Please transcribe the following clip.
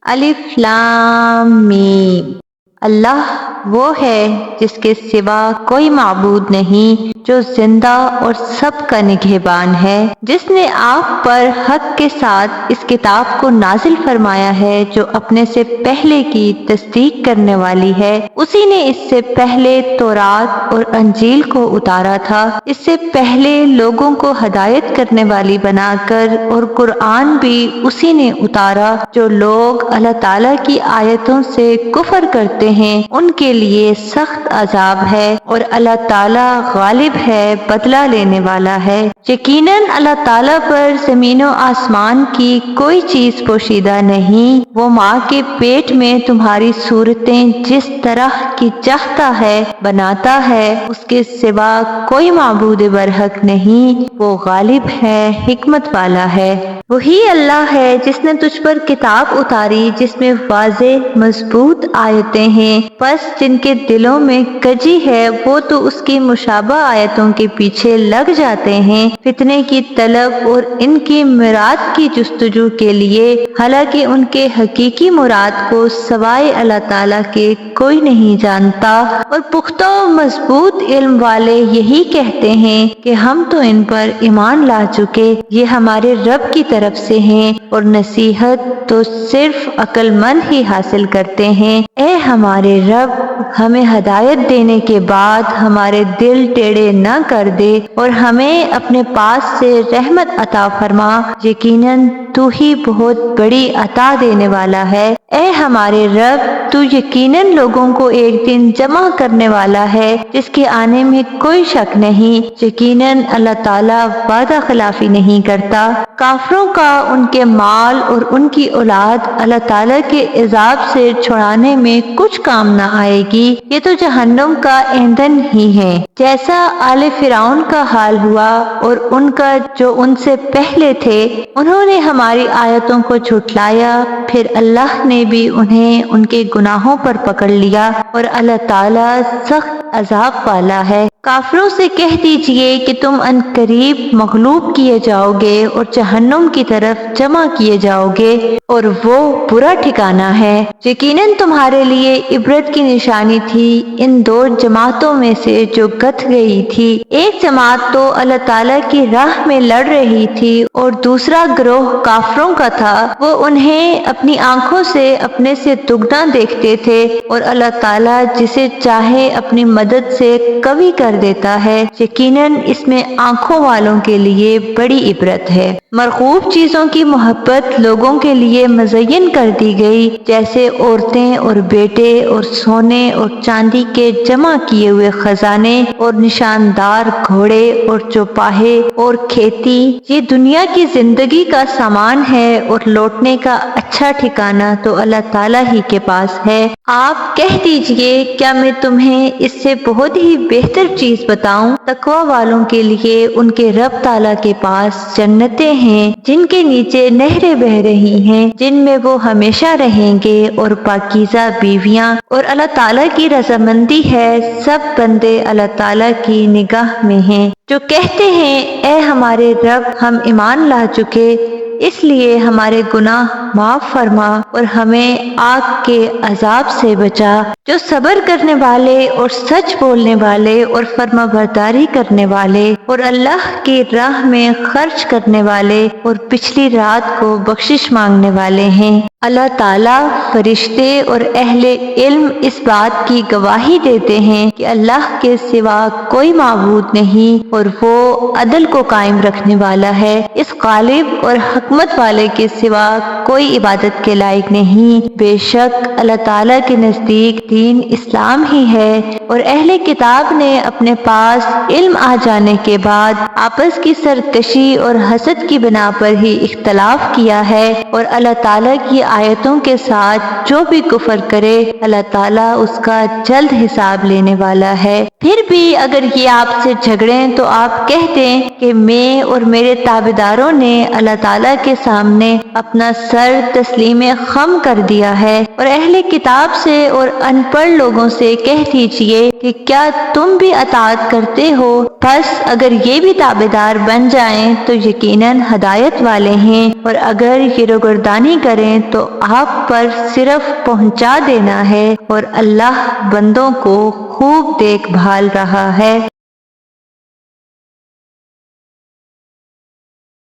الف لام میم۔ اللہ وہ ہے جس کے سوا کوئی معبود نہیں، جو زندہ اور سب کا نگہبان ہے، جس نے آپ پر حق کے ساتھ اس کتاب کو نازل فرمایا ہے جو اپنے سے پہلے کی تصدیق کرنے والی ہے۔ اسی نے اس سے پہلے تورات اور انجیل کو اتارا تھا، اس سے پہلے لوگوں کو ہدایت کرنے والی بنا کر، اور قرآن بھی اسی نے اتارا۔ جو لوگ اللہ تعالیٰ کی آیتوں سے کفر کرتے ہیں ان کے لیے سخت عذاب ہے، اور اللہ تعالیٰ غالب ہے، بدلہ لینے والا ہے۔ یقیناً اللہ تعالیٰ پر زمین و آسمان کی کوئی چیز پوشیدہ نہیں۔ وہ ماں کے پیٹ میں تمہاری صورتیں جس طرح کی چاہتا ہے بناتا ہے، اس کے سوا کوئی معبود برحق نہیں۔ وہ غالب ہے، حکمت والا ہے۔ وہی اللہ ہے جس نے تجھ پر کتاب اتاری جس میں واضح مضبوط آیتیں ہیں، پس جن کے دلوں میں کجی ہے وہ تو اس کی مشابہ آیتوں کے پیچھے لگ جاتے ہیں، فتنے کی طلب اور ان کی مراد کی جستجو کے لیے، حالانکہ ان کے حقیقی مراد کو سوائے اللہ تعالیٰ کے کوئی نہیں جانتا۔ اور پختہ و مضبوط علم والے یہی کہتے ہیں کہ ہم تو ان پر ایمان لا چکے، یہ ہمارے رب کی طرف سے ہیں، اور نصیحت تو صرف عقل مند ہی حاصل کرتے ہیں۔ اے ہمارے رب، ہمیں ہدایت دینے کے بعد ہمارے دل ٹیڑھے نہ کر دے، اور ہمیں اپنے پاس سے رحمت عطا فرما، یقیناً تو ہی بہت بڑی عطا دینے والا ہے۔ اے ہمارے رب، تو یقیناً لوگوں کو ایک دن جمع کرنے والا ہے جس کے آنے میں کوئی شک نہیں، یقیناً اللہ تعالیٰ وعدہ خلافی نہیں کرتا۔ کافروں کا ان کے مال اور ان کی اولاد اللہ تعالیٰ کے عذاب سے چھڑانے میں کچھ کام نہ آئے گی، یہ تو جہنم کا ایندھن ہی ہے، جیسا آل فرعون کا حال ہوا اور ان کا جو ان سے پہلے تھے۔ انہوں نے ہماری آیتوں کو جھٹلایا، پھر اللہ نے بھی انہیں ان کے گناہوں پر پکڑ لیا، اور اللہ تعالیٰ سخت عذاب والا ہے۔ کافروں سے کہہ دیجئے کہ تم ان قریب مغلوب کیے جاؤ گے اور جہنم کی طرف جمع کیے جاؤ گے، اور وہ برا ٹھکانہ ہے۔ یقیناً تمہارے لیے عبرت کی نشانی تھی ان دو جماعتوں میں سے جو گت گئی تھی۔ ایک جماعت تو اللہ تعالیٰ کی راہ میں لڑ رہی تھی اور دوسرا گروہ کافروں کا تھا، وہ انہیں اپنی آنکھوں سے اپنے سے دگنا دیکھتے تھے، اور اللہ تعالیٰ جسے چاہے اپنی مدد سے قوی کر دیتا ہے، یقیناً اس میں آنکھوں والوں کے لیے بڑی عبرت ہے۔ مرغوب چیزوں کی محبت لوگوں کے لیے مزین کر دی گئی، جیسے عورتیں اور بیٹے اور سونے اور چاندی کے جمع کیے ہوئے خزانے اور نشاندار گھوڑے اور چوپاہے اور کھیتی، یہ دنیا کی زندگی کا سامان ہے، اور لوٹنے کا اچھا ٹھکانہ تو اللہ تعالیٰ ہی کے پاس ہے۔ آپ کہہ دیجئے کیا میں تمہیں اس سے بہت ہی بہتر چیز بتاؤں؟ تقوی والوں کے لیے ان کے رب تعالیٰ کے پاس جنتیں ہیں جن کے نیچے نہریں بہہ رہی ہیں، جن میں وہ ہمیشہ رہیں گے، اور پاکیزہ بیویاں، اور اللہ تعالیٰ کی رضامندی ہے۔ سب بندے اللہ تعالیٰ کی نگاہ میں ہیں۔ جو کہتے ہیں اے ہمارے رب، ہم ایمان لا چکے، اس لیے ہمارے گناہ معاف فرما اور ہمیں آگ کے عذاب سے بچا۔ جو صبر کرنے والے اور سچ بولنے والے اور فرما برداری کرنے والے اور اللہ کی راہ میں خرچ کرنے والے اور پچھلی رات کو بخشش مانگنے والے ہیں۔ اللہ تعالیٰ، فرشتے اور اہل علم اس بات کی گواہی دیتے ہیں کہ اللہ کے سوا کوئی معبود نہیں، اور وہ عدل کو قائم رکھنے والا ہے۔ اس غالب اور حکمت والے کے سوا کوئی عبادت کے لائق نہیں۔ بے شک اللہ تعالیٰ کے نزدیک دین اسلام ہی ہے، اور اہل کتاب نے اپنے پاس علم آ جانے کے بعد آپس کی سرکشی اور حسد کی بنا پر ہی اختلاف کیا ہے، اور اللہ تعالیٰ کی آیتوں کے ساتھ جو بھی کفر کرے اللہ تعالیٰ اس کا جلد حساب لینے والا ہے۔ پھر بھی اگر یہ آپ سے جھگڑیں تو آپ کہہ دیں کہ میں اور میرے تابعداروں نے اللہ تعالیٰ کے سامنے اپنا سر تسلیم خم کر دیا ہے، اور اہل کتاب سے اور ان پڑھ لوگوں سے کہہ دیجئے کہ کیا تم بھی اطاعت کرتے ہو؟ بس اگر یہ بھی تابعدار بن جائیں تو یقیناً ہدایت والے ہیں، اور اگر یہ روگردانی کریں تو آپ پر صرف پہنچا دینا ہے، اور اللہ بندوں کو خوب دیکھ بھال رہا ہے۔